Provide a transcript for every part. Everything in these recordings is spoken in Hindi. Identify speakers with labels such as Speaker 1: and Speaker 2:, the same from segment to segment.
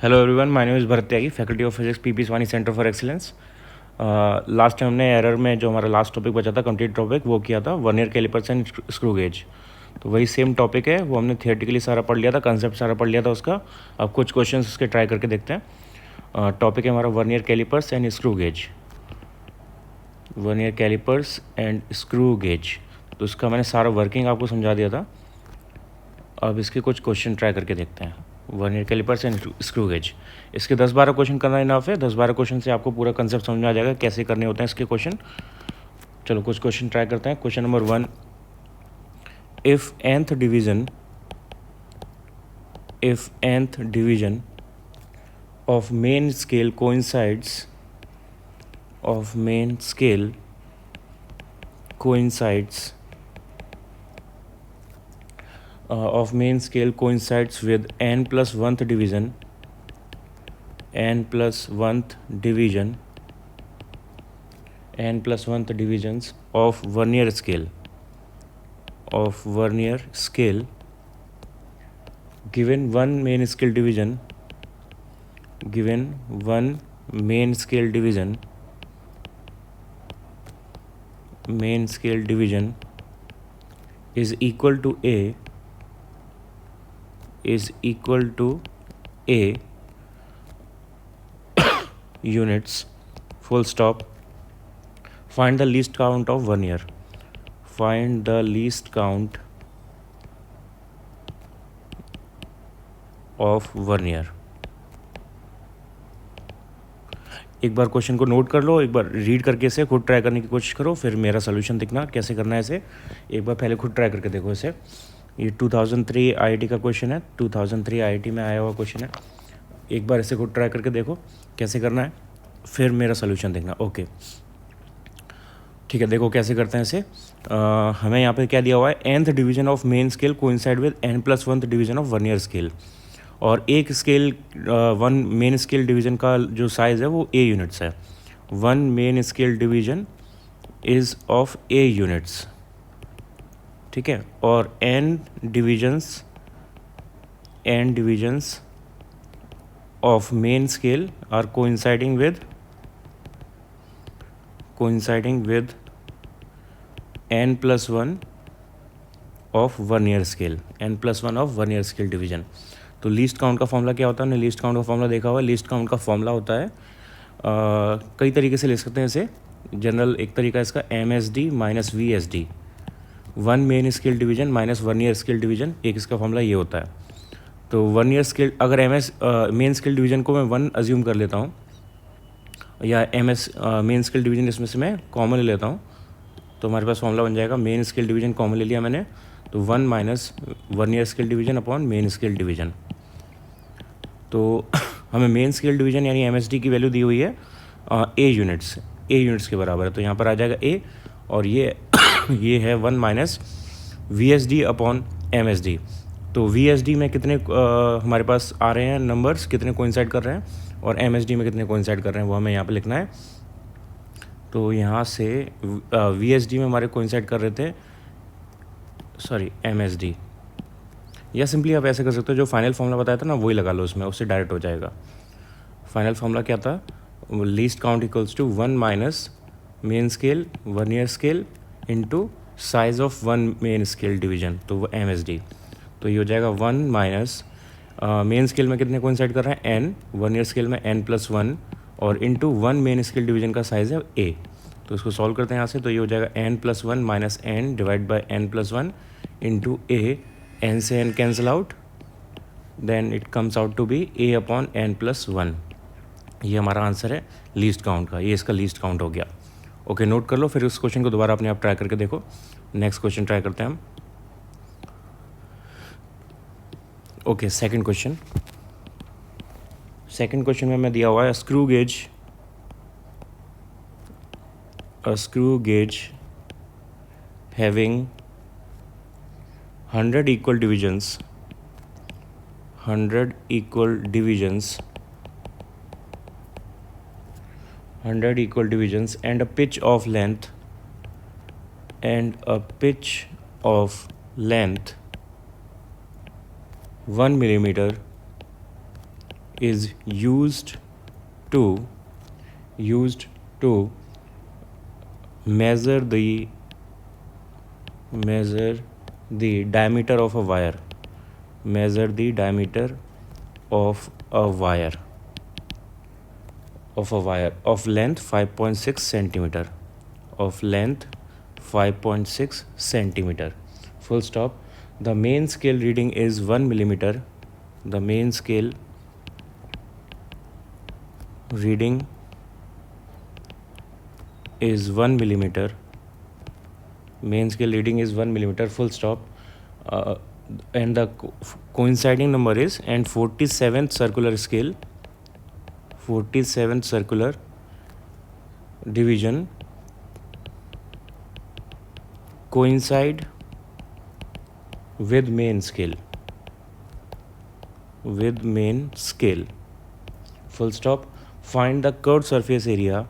Speaker 1: Hello everyone, my name is Bharat Tyagi, faculty of physics, PP Swani centre for excellence. Last time हमने एरर में जो हमारा लास्ट टॉपिक बचा था, कंप्लीट टॉपिक, वो किया था vernier callipers and screw gauge. तो वही सेम टॉपिक है, वो हमने थियोरेटिकली सारा पढ़ लिया था, कंसेप्ट सारा पढ़ लिया था उसका। अब कुछ क्वेश्चंस उसके ट्राई करके देखते हैं। टॉपिक है हमारा vernier callipers and screw gauge. Vernier callipers and screw gauge, तो उसका मैंने सारा वर्किंग आपको समझा दिया था। अब इसके कुछ क्वेश्चन ट्राई करके देखते हैं। Vernier callipers and screw gauge, इसके 10-12 क्वेश्चन करना इनफ है। 10-12 क्वेश्चन से आपको पूरा कंसेप्ट समझ में आ जाएगा कैसे करने होते हैं इसके क्वेश्चन। चलो कुछ क्वेश्चन ट्राई करते हैं। Question number 1, if nth division of main scale coincides of main scale coincides with n plus 1th divisions of vernier scale, given one main scale division is equal to a units, full stop. Find the least count of vernier. एक बार क्वेश्चन को नोट कर लो, एक बार रीड करके इसे खुद ट्राई करने की कोशिश करो, फिर मेरा सोल्यूशन दिखना कैसे करना है इसे। एक बार पहले खुद ट्राई करके देखो इसे। ये 2003 आईआईटी का क्वेश्चन है, 2003 आईआईटी में आया हुआ क्वेश्चन है। एक बार इसे खुद ट्राई करके देखो कैसे करना है, फिर मेरा सोल्यूशन देखना। ओके ठीक है, देखो कैसे करते हैं इसे। हमें यहाँ पे क्या दिया हुआ है, nth division of main scale coincide with n+1th division of vernier scale. और एक scale one main scale division का जो साइज़ है वो a यूनिट्स है। One main scale division is of a units, ठीक है। और n divisions of main scale are coinciding with n+1 of vernier scale division. तो लीस्ट काउंट का फॉर्मूला क्या होता है, हमने लीस्ट काउंट का फॉर्मूला देखा हुआ है। लीस्ट काउंट का फॉर्मूला होता है, कई तरीके से ले सकते हैं इसे। जनरल एक तरीका है इसका, MSD minus VSD, one main scale division minus vernier scale division, एक इसका फॉर्मूला ये होता है। तो वर्नियर स्केल, अगर मेन स्केल डिवीजन को मैं 1 अज्यूम कर लेता हूँ, या मेन स्केल डिवीजन इसमें से मैं कॉमन ले लेता हूँ, तो हमारे पास फॉर्मूला बन जाएगा, मेन स्केल डिवीजन कॉमन ले लिया मैंने, तो 1 minus vernier scale division upon main scale division. तो हमें मेन स्केल डिवीजन यानी MSD की वैल्यू दी हुई है a यूनिट्स के बराबर है। तो यहाँ पर आ जाएगा a, और ये ये है 1 माइनस VSD अपॉन MSD। तो VSD में कितने हमारे पास आ रहे हैं नंबर्स, कितने कोइंसाइड कर रहे हैं, और MSD में कितने कोइंसाइड कर रहे हैं, वो हमें यहाँ पे लिखना है। तो यहाँ से VSD में हमारे कोइंसाइड कर रहे थे, MSD, या सिंपली आप ऐसे कर सकते हो, जो फाइनल फॉर्मूला बताया था ना वही लगा लो उसमें, उससे डायरेक्ट हो जाएगा। फाइनल फॉर्मूला क्या था, least count equals to 1 minus main scale vernier scale into size of one main scale division, तो वो MSD। तो ये हो जाएगा 1 माइनस मेन स्केल में कितने कोइंसाइड कर रहे हैं n, वर्नियर स्केल में n+1, और into one main scale division का साइज़ है a। तो इसको सॉल्व करते हैं यहाँ से, तो ये हो जाएगा n+1 minus n divide by n+1 into a, n से n cancel out, then it comes out to be a upon n+1। ये हमारा आंसर है लीस्ट काउंट का, ये इसका लीस्ट काउंट हो गया। ओके नोट कर लो, फिर उस क्वेश्चन को दोबारा अपने आप ट्राई करके देखो। नेक्स्ट क्वेश्चन ट्राई करते हैं हम। ओके सेकंड क्वेश्चन में मैं दिया हुआ है, screw gauge having 100 equal divisions and a pitch of length 1 millimeter is used to measure the diameter of a wire. Measure the diameter of a wire of length 5.6 centimeter. Of length 5.6 centimeter. Full stop. The main scale reading is 1 millimeter. The main scale reading is 1 millimeter. Main scale reading is 1 millimeter. Full stop. And the coinciding number is, and 47th circular scale, 47th circular division coincide with main scale. Full stop. Find the curved surface area.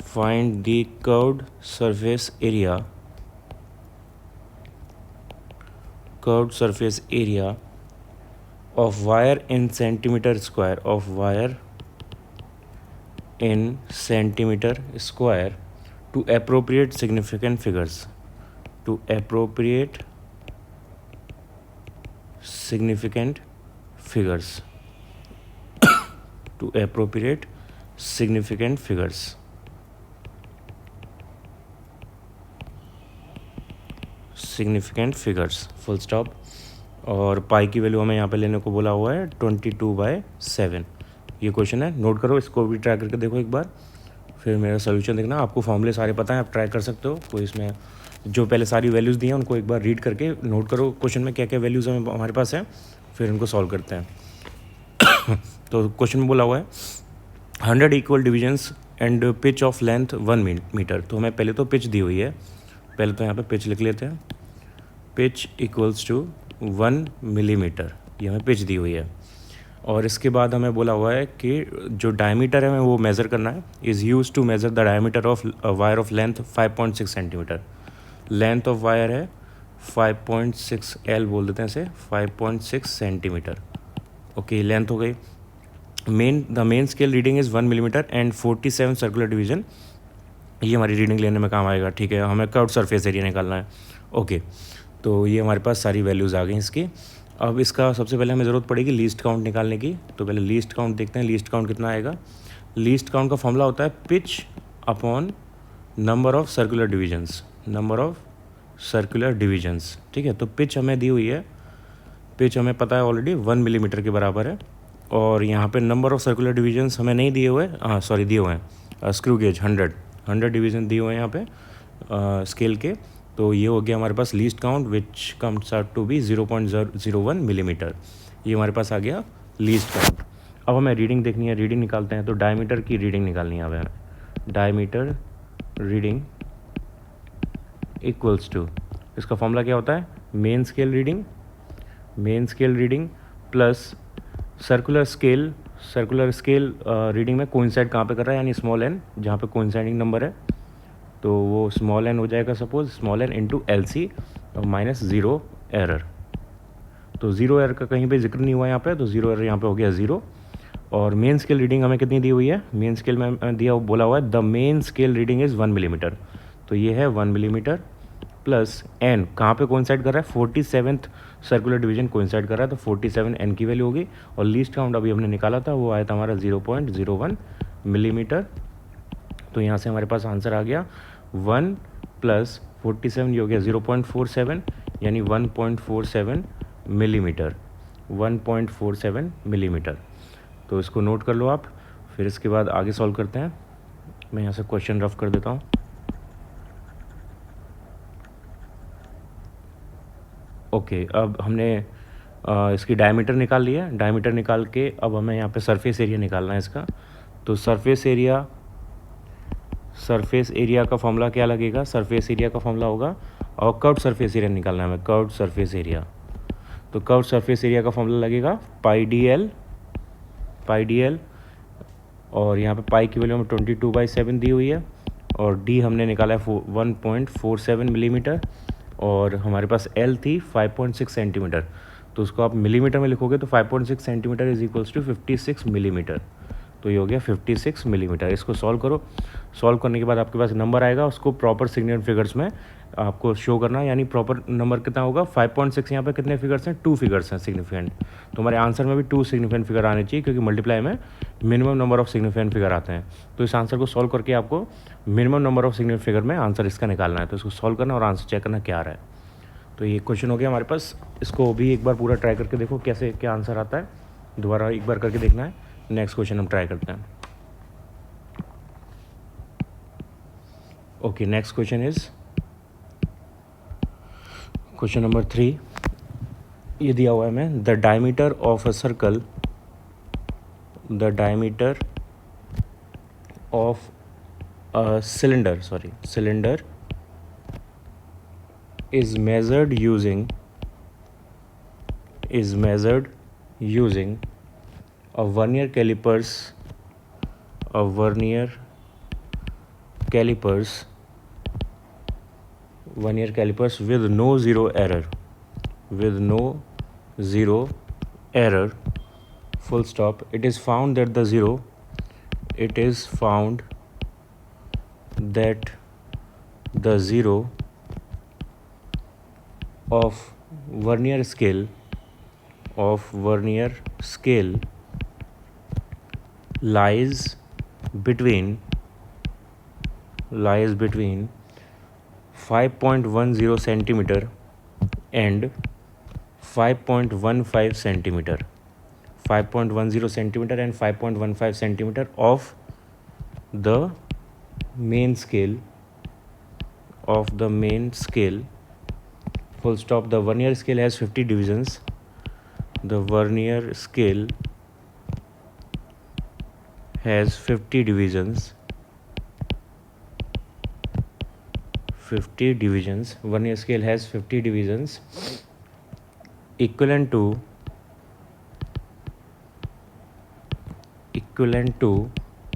Speaker 1: Find the curved surface area of wire in centimeter square. Of wire in centimeter square to appropriate significant figures. To appropriate significant figures. To appropriate significant figures. Significant figures. Full stop. और पाई की वैल्यू हमें यहाँ पे लेने को बोला हुआ है 22/7. ये क्वेश्चन है, नोट करो, इसको भी ट्राई करके देखो एक बार, फिर मेरा सोल्यूशन देखना. आपको फॉर्मूले सारे पता है, आप ट्राई कर सकते हो. कोई इसमें जो पहले सारी वैल्यूज़ दी हैं उनको एक बार रीड करके नोट करो क्वेश्चन में क्या क्या वैल्यूज़ हमारे पास हैं, फिर उनको सॉल्व करते हैं. तो क्वेश्चन में बोला हुआ है 100 equal divisions and pitch of length 1 metre. तो हमें पहले तो पिच दी हुई है, पहले तो यहाँ पे पिच लिख लेते हैं. पिच इक्वल्स टू 1 मिलीमीटर, ये हमें पिच दी हुई है. और इसके बाद हमें बोला हुआ है कि जो डायमीटर है हमें वो मेज़र करना है. Is use to measure the diameter of wire of length 5.6 centimetre. Length of wire है 5.6, एल बोल देते हैं इसे, 5.6 सेंटीमीटर. ओके, लेंथ हो गई. The main scale reading is 1 millimetre and 47 circular division. ये हमारी रीडिंग लेने में काम आएगा. ठीक है, हमें कर्व्ड सरफेस एरिया निकालना है. ओके, तो ये हमारे पास सारी वैल्यूज़ आ गई इसकी. अब इसका सबसे पहले हमें ज़रूरत पड़ेगी लीस्ट काउंट निकालने की. तो पहले लीस्ट काउंट देखते हैं. लीस्ट काउंट कितना आएगा. लीस्ट काउंट का फॉर्मूला होता है pitch upon number of circular divisions. Number of circular divisions. ठीक है, तो पिच हमें दी हुई है, पिच हमें पता है ऑलरेडी 1 मिलीमीटर के बराबर है. और यहाँ पे नंबर ऑफ सर्कुलर डिविजन्स हमें नहीं दिए हुए, दिए हुए हैं. स्क्रू गेज 100 डिवीजन दिए हुए हैं यहाँ पे स्केल के. तो ये हो गया हमारे पास least count which comes out to be 0.001 millimetre. ये हमारे पास आ गया लीस्ट काउंट. अब हमें रीडिंग देखनी है, रीडिंग निकालते हैं. तो डायमीटर की रीडिंग निकालनी है हमें. डायमीटर रीडिंग इक्वल्स टू, इसका फॉर्मूला क्या होता है, main scale reading plus circular scale reading में कोइंसाइड कहाँ पे कर रहा है, यानी स्मॉल एन, जहाँ पे कोइंसाइडिंग नंबर है तो वो स्मॉल एन हो जाएगा. Suppose small n into LC minus 0 error. तो 0 एरर का कहीं पे जिक्र नहीं हुआ यहाँ पे, तो 0 एरर यहाँ पे हो गया 0. और मेन स्केल रीडिंग हमें कितनी दी हुई है, मेन स्केल में दिया बोला हुआ है the main scale reading is 1 millimetre. तो ये है 1 मिलीमीटर प्लस एन कहाँ पे कोइंसाइड कर रहा है, 47th सर्कुलर डिवीजन कोइंसाइड कर रहा है, तो 47 एन की वैल्यू होगी. और लीस्ट काउंट अभी हमने निकाला था वो आया था हमारा 0.01 मिलीमीटर. तो यहाँ से हमारे पास आंसर आ गया 1 प्लस 47, ये हो गया 0.47, यानी 1.47 मिलीमीटर. 1.47 मिलीमीटर. तो इसको नोट कर लो आप, फिर इसके बाद आगे सॉल्व करते हैं. मैं यहाँ से क्वेश्चन रफ कर देता हूँ. ओके, अब हमने इसकी डायमीटर निकाल लिया. डायमीटर निकाल के अब हमें यहाँ पे सरफेस एरिया निकालना है इसका. तो सरफेस एरिया का फॉर्मूला क्या लगेगा, सरफेस एरिया का फॉर्मूला होगा, और कर्व्ड सरफेस एरिया निकालना है हमें, कर्व्ड सरफेस एरिया. तो कर्व्ड सरफेस एरिया का फॉर्मूला लगेगा पाई डी एल. और यहाँ पे पाई की वैल्यू हमें 22/7 दी हुई है, और डी हमने निकाला है 1.47 मिलीमीटर, और हमारे पास एल थी 5.6 सेंटीमीटर. तो उसको आप मिलीमीटर में लिखोगे तो 5.6 centimetre is equals to 56 millimetre. तो ये हो गया 56 मिलीमीटर। इसको सॉल्व करो। सॉल्व करने के बाद आपके पास नंबर आएगा, उसको प्रॉपर सिग्निफिकेंट फिगर्स में आपको शो करना है। यानी प्रॉपर नंबर कितना होगा 5.6। यहाँ पे कितने फिगर्स हैं, 2 फिगर्स हैं सिग्निफिकेंट। तो हमारे आंसर में भी 2 सिग्निफिकेंट फिगर आने चाहिए, क्योंकि मल्टीप्लाई में minimum number of significant figure आते हैं। तो इस आंसर को सॉल्व करके आपको minimum number of significant figure में आंसर इसका निकालना है। तो इसको सॉल्व करना और आंसर चेक करना क्या आ रहा है। तो ये क्वेश्चन हो गया हमारे पास। इसको भी एक बार पूरा ट्राई करके देखो कैसे क्या आंसर आता है, दोबारा एक बार करके देखना है। नेक्स्ट क्वेश्चन हम ट्राई करते हैं। Okay, next question is question number 3। ये दिया हुआ है हमें, the diameter of a circle, the diameter of a cylinder is measured using a vernier calipers with no zero error, full stop. It is found that the zero of vernier scale lies between 5.10 centimeter and 5.15 centimeter. 5.10 centimeter and 5.15 centimeter of the main scale, full stop. The vernier scale has 50 divisions. The vernier scale has 50 divisions. Vernier scale has 50 divisions equivalent to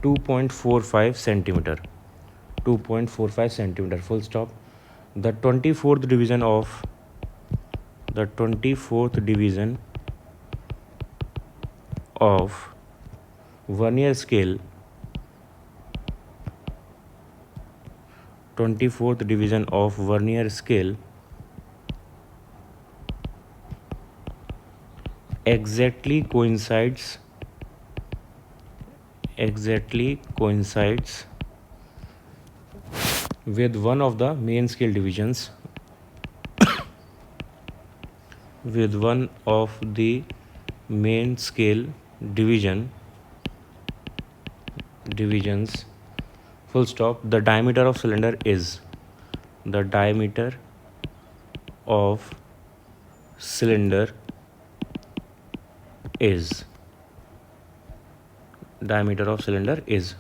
Speaker 1: 2.45 centimeter. 2.45 centimeter, full stop. The 24th division of vernier scale, 24th division of vernier scale exactly coincides with one of the main scale divisions, divisions, full stop. The diameter of cylinder is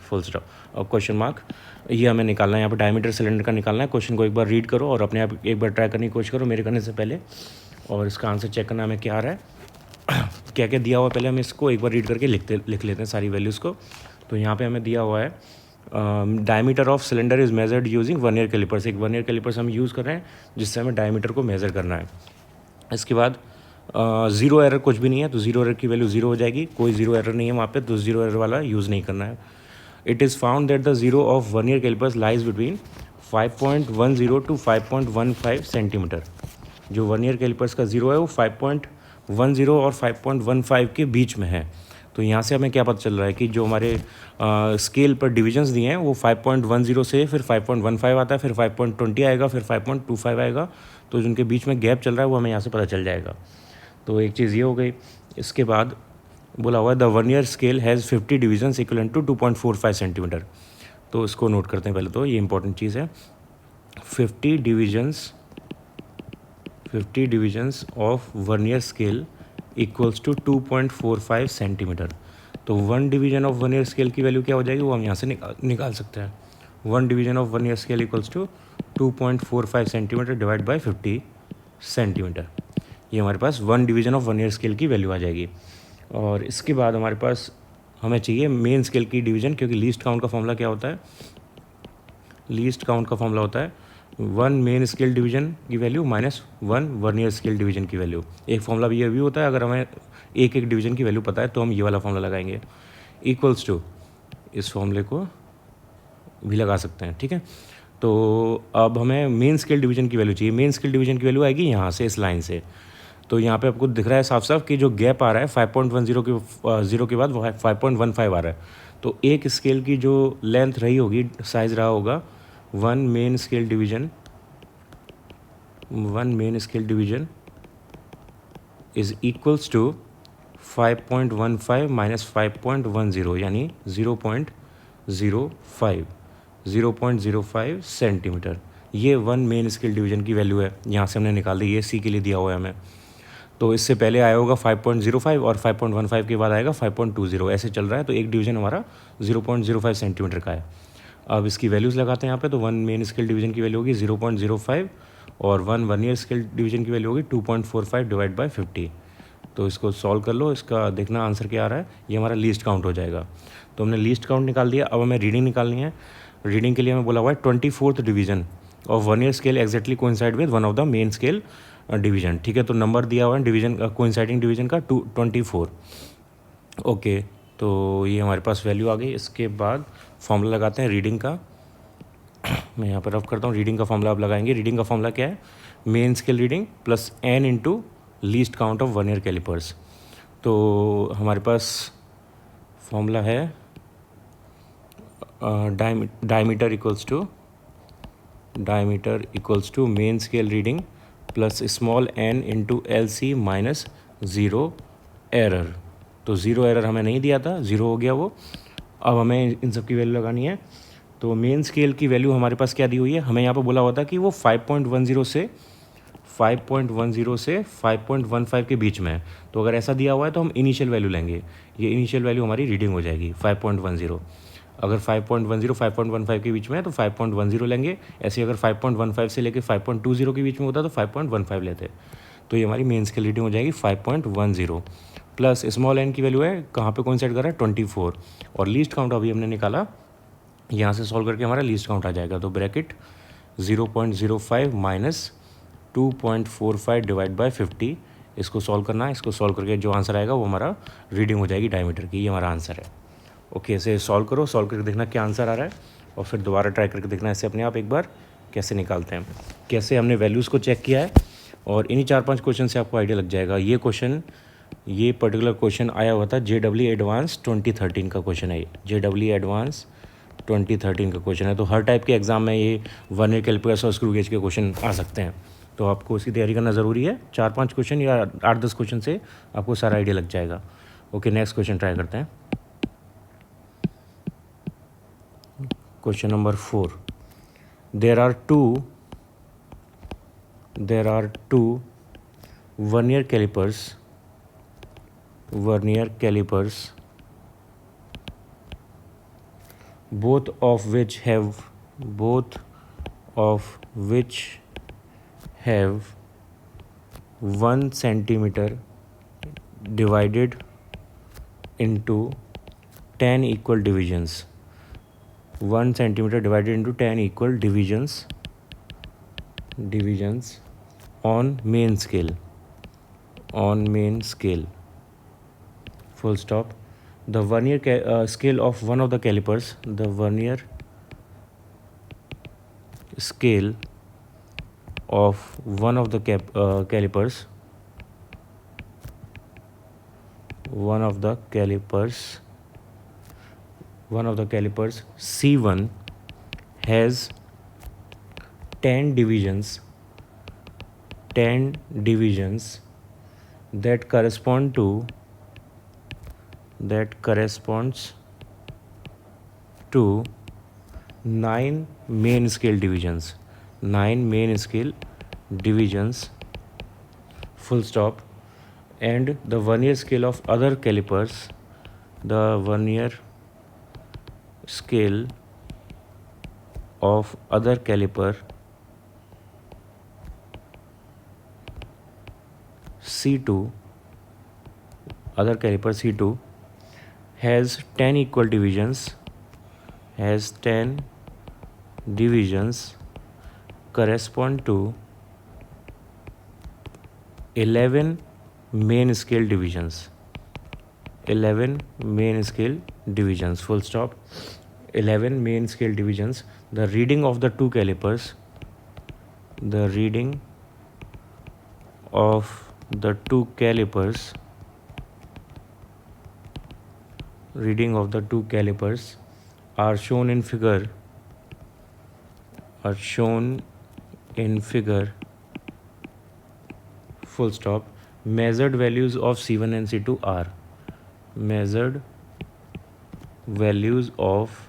Speaker 1: full stop. और क्वेश्चन मार्क ये हमें निकालना है, यहाँ पर डायमीटर सिलेंडर का निकालना है। क्वेश्चन को एक बार रीड करो और अपने आप एक बार ट्राई करने की कोशिश करो मेरे करने से पहले, और इसका आंसर चेक करना हमें क्या आ रहा है, क्या क्या दिया हुआ है। पहले हम इसको एक बार रीड करके लिख लेते हैं सारी वैल्यूज़ को। तो यहाँ पे हमें दिया हुआ है diameter of cylinder is measured using vernier callipers. एक वर्नियर कैलिपर्स हम यूज़ कर रहे हैं जिससे हमें डायमीटर को मेज़र करना है। इसके बाद ज़ीरो एरर कुछ भी नहीं है, तो ज़ीरो एरर की वैल्यू ज़ीरो हो जाएगी। कोई ज़ीरो एरर नहीं है वहाँ पे, तो ज़ीरो एरर वाला यूज़ नहीं करना है। It is found that the zero of vernier callipers lies between 5.10 to 5.15 centimetre. जो वर्नियर कैलिपर्स का ज़ीरो है वो 5.10 और 5.15 के बीच में है। तो यहाँ से हमें क्या पता चल रहा है कि जो हमारे स्केल पर डिविजन्स दिए हैं वो 5.10 से फिर 5.15 आता है, फिर 5.20 आएगा, फिर 5.25 आएगा। तो जिनके बीच में गैप चल रहा है वो हमें यहाँ से पता चल जाएगा। तो एक चीज़ ये हो गई। इसके बाद बोला हुआ है the vernier scale has 50 divisions equivalent to 2.45 centimetre. तो इसको नोट करते हैं पहले, तो ये इंपॉर्टेंट चीज़ है। 50 divisions of vernier scale equals to 2.45 centimetre. तो 1 डिवीजन ऑफ वर्नियर स्केल की वैल्यू क्या हो जाएगी वो हम यहाँ से निकाल सकते हैं। 1 division of vernier scale equals to 2.45 centimetre divide by 50 centimetre. ये हमारे पास 1 डिवीजन ऑफ वर्नियर स्केल की वैल्यू आ जाएगी। और इसके बाद हमारे पास हमें चाहिए मेन स्केल की डिवीजन, क्योंकि लीस्ट काउंट का फॉर्मूला क्या होता है, लीस्ट काउंट का फॉर्मूला होता है वन मेन स्केल डिवीजन की value minus one vernier scale division की वैल्यू। एक फॉर्मूला भी ये भी होता है, अगर हमें एक एक डिवीजन की वैल्यू पता है तो हम ये वाला फॉर्मूला लगाएंगे, इक्वल्स टू, इस फॉर्मूले को भी लगा सकते हैं, ठीक है। तो अब हमें मेन स्केल डिवीजन की वैल्यू चाहिए। मेन स्केल डिवीजन की वैल्यू आएगी यहाँ से, इस लाइन से। तो यहाँ पे आपको दिख रहा है साफ साफ कि जो गैप आ रहा है 5.10 के 0 के बाद 5.15 आ रहा है। तो एक स्केल की जो लेंथ रही होगी, साइज रहा होगा, one main scale division is equals to 5.15 minus 5.10 यानी 0.05 सेंटीमीटर। ये वन मेन स्केल डिवीजन की वैल्यू है, यहाँ से हमने निकाल दी, ये सी के लिए दिया हुआ है हमें। तो इससे पहले आया होगा 5.05 और 5.15 के बाद आएगा 5.20, ऐसे चल रहा है। तो एक डिवीजन हमारा 0.05 सेंटीमीटर का है। अब इसकी वैल्यूज़ लगाते हैं यहाँ पे। तो वन मेन स्केल डिवीजन की वैल्यू होगी 0.05 और वन वर्नियर स्केल डिवीजन की वैल्यू होगी 2.45 डिवाइड बाय 50। तो इसको सॉल्व कर लो, इसका देखना आंसर क्या आ रहा है। ये हमारा लीस्ट काउंट हो जाएगा। तो हमने लीस्ट काउंट निकाल दिया। अब हमें रीडिंग निकालनी है। रीडिंग के लिए हमें बोला हुआ है 24th division of vernier scale exactly coincide with one of the main scale division, ठीक है। तो नंबर दिया हुआ है डिवीजन कोइंसाइडिंग डिवीजन का 24। ओके, तो ये हमारे पास वैल्यू आ गई। इसके बाद फॉर्मूला लगाते हैं रीडिंग का। मैं यहाँ पर रफ करता हूँ। रीडिंग का फॉर्मूला आप लगाएंगे। रीडिंग का फॉर्मूला क्या है? Main scale reading plus n into least count of vernier callipers. तो हमारे पास फॉर्मूला है diameter equals to main scale reading plus small n into LC minus zero error. तो ज़ीरो एरर हमें नहीं दिया था, ज़ीरो हो गया वो। अब हमें इन सब की वैल्यू लगानी है। तो मेन स्केल की वैल्यू हमारे पास क्या दी हुई है? हमें यहाँ पर बोला हुआ था कि वो 5.10 से 5.15 के बीच में है। तो अगर ऐसा दिया हुआ है तो हम इनिशियल वैल्यू लेंगे। ये इनिशियल वैल्यू हमारी रीडिंग हो जाएगी 5.10। अगर 5.10 5.15 के बीच में है तो 5.10 लेंगे। ऐसे अगर 5.15 से लेकर 5.20 के बीच में होता तो 5.15 लेते। तो ये हमारी मेन स्केल रीडिंग हो जाएगी 5.10 प्लस स्मॉल n की वैल्यू है, कहाँ पे कोइंसाइड कर रहा है? 24। और लीस्ट काउंट अभी हमने निकाला, यहाँ से सॉल्व करके हमारा लीस्ट काउंट आ जाएगा। तो ब्रैकेट 0.05 माइनस 2.45 डिवाइड बाय 50, इसको सॉल्व करना है। इसको सॉल्व करके जो आंसर आएगा वो हमारा रीडिंग हो जाएगी डायमीटर की। ये हमारा आंसर है। ओके, इसे सॉल्व करो। सॉल्व करके देखना क्या आंसर आ रहा है और फिर दोबारा ट्राई करके देखना ऐसे अपने आप एक बार कैसे निकालते हैं, कैसे हमने वैल्यूज़ को चेक किया है। और इन्हीं 4-5 क्वेश्चन से आपको आइडिया लग जाएगा। ये पर्टिकुलर क्वेश्चन आया हुआ था JEE एडवांस 2013 का क्वेश्चन है। JEE एडवांस 2013 का क्वेश्चन है। तो हर टाइप के एग्जाम में ये वर्नियर कैलिपर्स और स्क्रू गेज के क्वेश्चन आ सकते हैं। तो आपको उसकी तैयारी करना ज़रूरी है। 4-5 क्वेश्चन या 8-10 क्वेश्चन से आपको सारा आइडिया लग जाएगा। ओके, नेक्स्ट क्वेश्चन ट्राई करते हैं। Question number 4, there are two vernier calipers both of which have 1 centimeter divided into 10 equal divisions. 1 centimeter divided into 10 equal divisions on main scale, full stop. The vernier scale of one of the calipers, the vernier scale of one of the calipers C1 has 10 divisions that corresponds to 9 main scale divisions, full stop. And the vernier scale of other calipers, C2, other caliper C2 has 10 equal divisions correspond to 11 main scale divisions. 11 main scale divisions, full stop. 11 main scale divisions. The reading of the two calipers, the reading of the two calipers, reading of the two calipers are shown in figure, are shown in figure, full stop. Measured values of C1 and C2 are, measured values of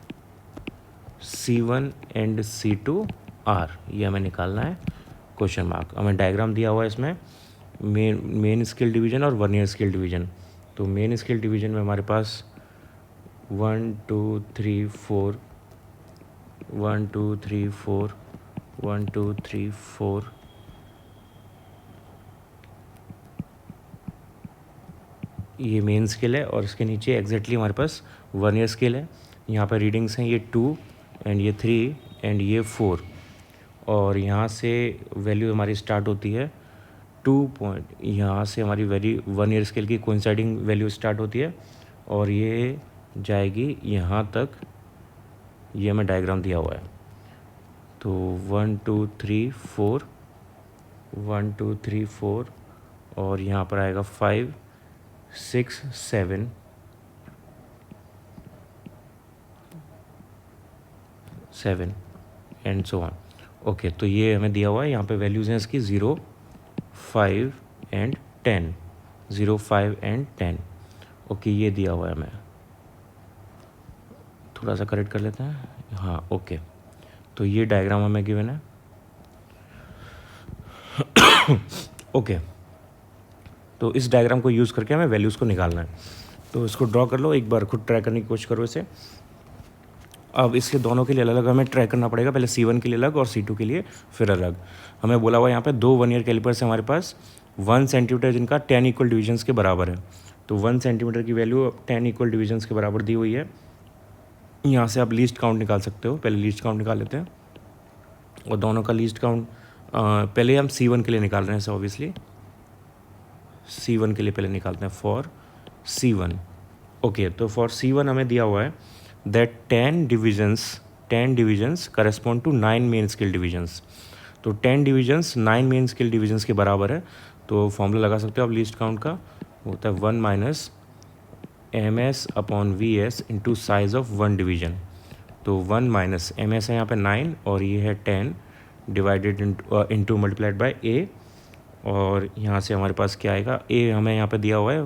Speaker 1: C1 and C2 are, ये हमें निकालना है क्वेश्चन मार्क. हमें डायग्राम दिया हुआ है इसमें मेन स्केल डिवीजन और वर्नियर स्केल डिवीजन. तो मेन स्केल डिवीजन में हमारे पास 1 2 3 4 1 2 3 4 1 2 3 4 ये मेन स्केल है और इसके नीचे एग्जैक्टली हमारे पास वर्नियर स्केल है. यहाँ पर रीडिंग्स हैं ये 2 एंड ये 3 एंड ये 4 और यहाँ से वैल्यू हमारी स्टार्ट होती है 2 पॉइंट. यहाँ से हमारी वर्नियर स्केल की कोइंसाइडिंग वैल्यू स्टार्ट होती है और ये जाएगी यहाँ तक. ये हमें डायग्राम दिया हुआ है. तो 1 2 3 4 1 2 3 4 और यहाँ पर आएगा 5 6 7 7 एंड सो ऑन. ओके, तो ये हमें दिया हुआ है. यहाँ पे वैल्यूज़ हैं इसकी 0 5 एंड 10, 0 5 एंड 10. ओके, ये दिया हुआ है. हमें थोड़ा सा करेक्ट कर लेते हैं. हाँ, ओके. तो ये डायग्राम हमें गिवन है. ओके, तो इस डायग्राम को यूज़ करके हमें वैल्यूज़ को निकालना है. तो इसको ड्रॉ कर लो, एक बार खुद ट्राई करने की कोशिश करो इसे. अब इसके दोनों के लिए अलग अलग हमें ट्राई करना पड़ेगा. पहले C1 के लिए अलग और C2 के लिए फिर अलग. हमें बोला हुआ यहाँ पे 2 वर्नियर कैलिपर्स हैं हमारे पास 1 सेंटीमीटर जिनका 10 इक्वल डिविजन्स के बराबर है. तो 1 सेंटीमीटर की वैल्यू 10 इक्वल डिविजन्स के बराबर दी हुई है. यहाँ से आप लीस्ट काउंट निकाल सकते हो. पहले लीस्ट काउंट निकाल लेते हैं और दोनों का लीस्ट काउंट पहले हम C1 के लिए निकाल रहे हैं. सो ऑब्वियसली C1 के लिए पहले निकालते हैं. फॉर C1, ओके, तो फॉर C1 हमें दिया हुआ है that 10 divisions correspond to 9 main scale divisions. तो 10 डिविजन्स 9 मेन स्केल डिविजन्स के बराबर है. तो फॉर्मूला लगा सकते हो आप लीस्ट काउंट का. होता है 1 minus MS upon VS into size of 1 division. तो 1 माइनस MS है यहाँ पे 9 और ये है 10 divided into multiplied by A. और यहाँ से हमारे पास क्या आएगा, A हमें यहाँ पे दिया हुआ है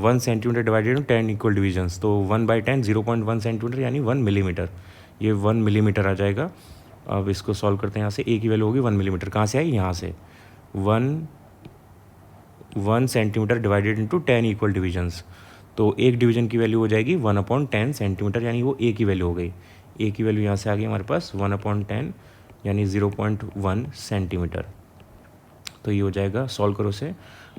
Speaker 1: 1 सेंटीमीटर डिवाइडेड 10 इक्वल डिविजन्स. तो 1/10 0.1 सेंटीमीटर यानी 1 मिलीमीटर. ये 1 मिलीमीटर आ जाएगा. अब इसको सॉल्व करते हैं. यहाँ से A की वैल्यू होगी 1 मिलीमीटर. कहाँ से आई, यहाँ से 1 centimetre divided into 10 equal divisions. तो एक डिवीजन की वैल्यू हो जाएगी 1/10 सेंटीमीटर यानी वो A की वैल्यू हो गई. A की वैल्यू यहाँ से आ गई हमारे पास 1/10 यानी 0.1 सेंटीमीटर. तो ये हो जाएगा, सॉल्व करो से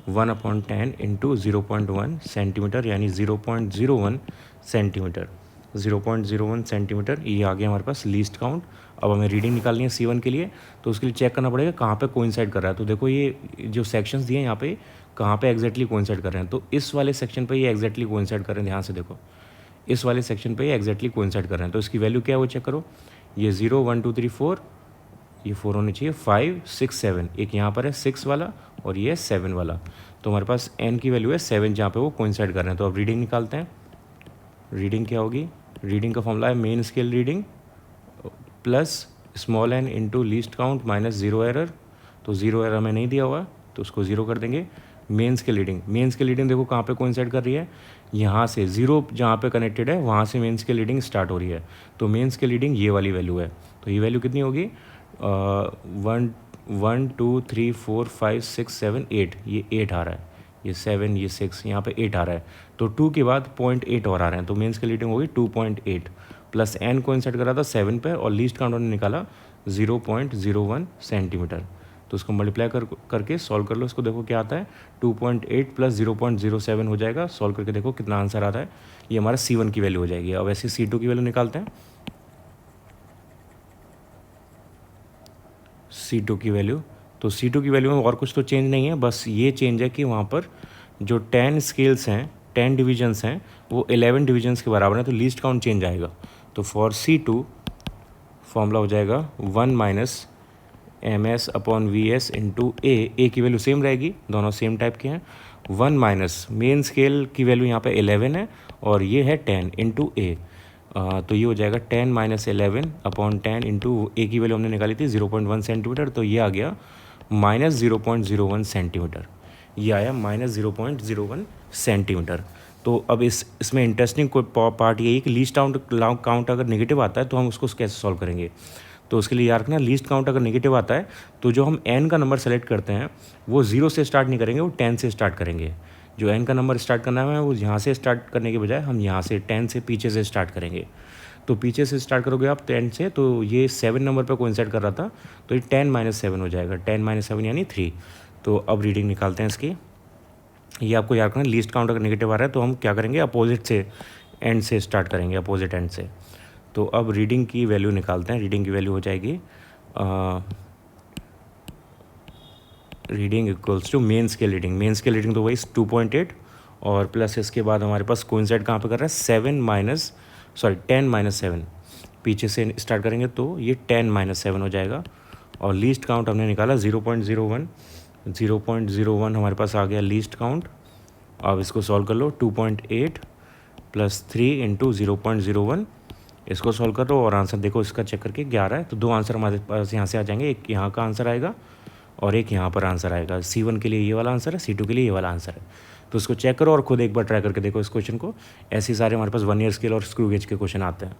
Speaker 1: 1/10 इंटू 0.1 सेंटीमीटर यानी 0.01 सेंटीमीटर. 0.01 सेंटीमीटर ये आ गया हमारे पास लीस्ट काउंट. अब हमें रीडिंग निकालनी है C1 के लिए. तो उसके लिए चेक करना पड़ेगा कहाँ पे कोइंसाइड कर रहा है. तो देखो ये जो सेक्शंस दिए हैं यहाँ पे कहाँ पे एग्जैक्टली कोइंसाइड कर रहे हैं. तो इस वाले सेक्शन पे ये एग्जैक्टली कोइंसाइड कर रहे हैं. ध्यान से देखो, इस वाले सेक्शन पे ये एग्जैक्टली कोइंसाइड कर रहे हैं. तो इसकी वैल्यू क्या है वो चेक करो. ये 0 1 2 3 4, ये 4 होने चाहिए, 5 6 7. एक यहाँ पर है 6 वाला और ये 7 वाला. तो हमारे पास n की वैल्यू है 7 जहाँ पे वो कोइंसाइड कर रहे हैं. तो अब रीडिंग निकालते हैं. रीडिंग क्या होगी, रीडिंग का फॉर्मूला है main scale reading plus small n into least count minus 0 error. तो 0 एरर हमें नहीं दिया हुआ तो उसको 0 कर देंगे. मेन स्केल रीडिंग देखो कहाँ पे कोइंसाइड कर रही है, यहाँ से 0 जहाँ पे कनेक्टेड है वहाँ से मेन स्केल रीडिंग स्टार्ट हो रही है. तो मेन स्केल रीडिंग ये वाली वैल्यू है. तो ये वैल्यू कितनी होगी, 1 2 3 4 5 6 7 8. ये 8 आ रहा है, ये 7 ये 6, यहाँ पे 8 आ रहा है. तो 2 के बाद 0.8 और आ रहे हैं. तो मेन स्केल रीडिंग होगी 2.8 प्लस n कोइंसाइड कर रहा था 7 पे और लीस्ट काउंट ने निकाला 0.01 सेंटीमीटर. तो उसको मल्टीप्लाई करके सॉल्व कर लो. इसको देखो क्या आता है, 2.8 प्लस 0.07 हो जाएगा. सॉल्व करके देखो कितना आंसर आता है. ये हमारा C1 की वैल्यू हो जाएगी. अब ऐसे C2 की वैल्यू निकालते हैं. C2 की वैल्यू, तो C2 की वैल्यू में और कुछ तो चेंज नहीं है, बस ये चेंज है कि वहाँ पर जो 10 स्केल्स हैं, 10 डिविजन्स हैं, वो 11 डिविजन्स के बराबर है, तो लीस्ट काउंट चेंज आएगा। तो फॉर C2 फॉर्मूला हो जाएगा 1 minus MS upon VS into a की वैल्यू सेम रहेगी, दोनों सेम टाइप के हैं। 1 माइनस मेन स्केल की वैल्यू यहाँ पे 11 है और ये है 10 इंटू ए, तो ये हो जाएगा 10 माइनस 11 अपॉन 10 इंटू ए की वैल्यू हमने निकाली थी 0.1 सेंटीमीटर, तो ये आ गया माइनस 0.01 सेंटीमीटर, ये आया माइनस 0.01 सेंटीमीटर। तो अब इसमें इंटरेस्टिंग कोई पार्ट यही है कि लीस्ट काउंट अगर नेगेटिव आता है तो हम उसको कैसे सॉल्व करेंगे। तो उसके लिए याद रखना, लीस्ट काउंट अगर नेगेटिव आता है तो जो हम n का नंबर सेलेक्ट करते हैं वो 0 से स्टार्ट नहीं करेंगे, वो 10 से स्टार्ट करेंगे। जो n का नंबर स्टार्ट करना है वो यहाँ से स्टार्ट करने के बजाय हम यहाँ से 10 से पीछे से स्टार्ट करेंगे। तो पीछे से स्टार्ट करोगे आप 10 से, तो ये 7 नंबर पर कोइंसाइड कर रहा था, तो ये 10 माइनस 7 हो जाएगा, 10 माइनस 7 यानी 3। तो अब रीडिंग निकालते हैं इसकी। ये आपको याद रखना, लीस्ट काउंट अगर नेगेटिव आ रहा है तो हम क्या करेंगे, अपोजिट से एंड से स्टार्ट करेंगे, अपोजिट एंड से। तो अब रीडिंग की वैल्यू निकालते हैं। रीडिंग की वैल्यू हो जाएगी reading equals to main scale reading. Main scale reading तो वही 2.8 और प्लस इसके बाद हमारे पास कोइंसाइड कहाँ पे कर रहा है, 10 माइनस 7 पीछे से स्टार्ट करेंगे तो ये 10 माइनस 7 हो जाएगा। और लीस्ट काउंट हमने निकाला 0.01 हमारे पास आ गया लीस्ट काउंट। अब इसको सॉल्व कर लो, 2.8 प्लस 3 इंटू 0.01, इसको सॉल्व कर लो और आंसर देखो इसका चेक करके 11 है। तो दो आंसर हमारे पास यहाँ से आ जाएंगे, एक यहाँ का आंसर आएगा और एक यहाँ पर आंसर आएगा। C1 के लिए ये वाला आंसर है, C2 के लिए ये वाला आंसर है। तो इसको चेक करो और खुद एक बार ट्राई करके देखो इस क्वेश्चन को। ऐसे सारे हमारे पास 1 ईयर स्केल और स्क्रू गेज के क्वेश्चन आते हैं।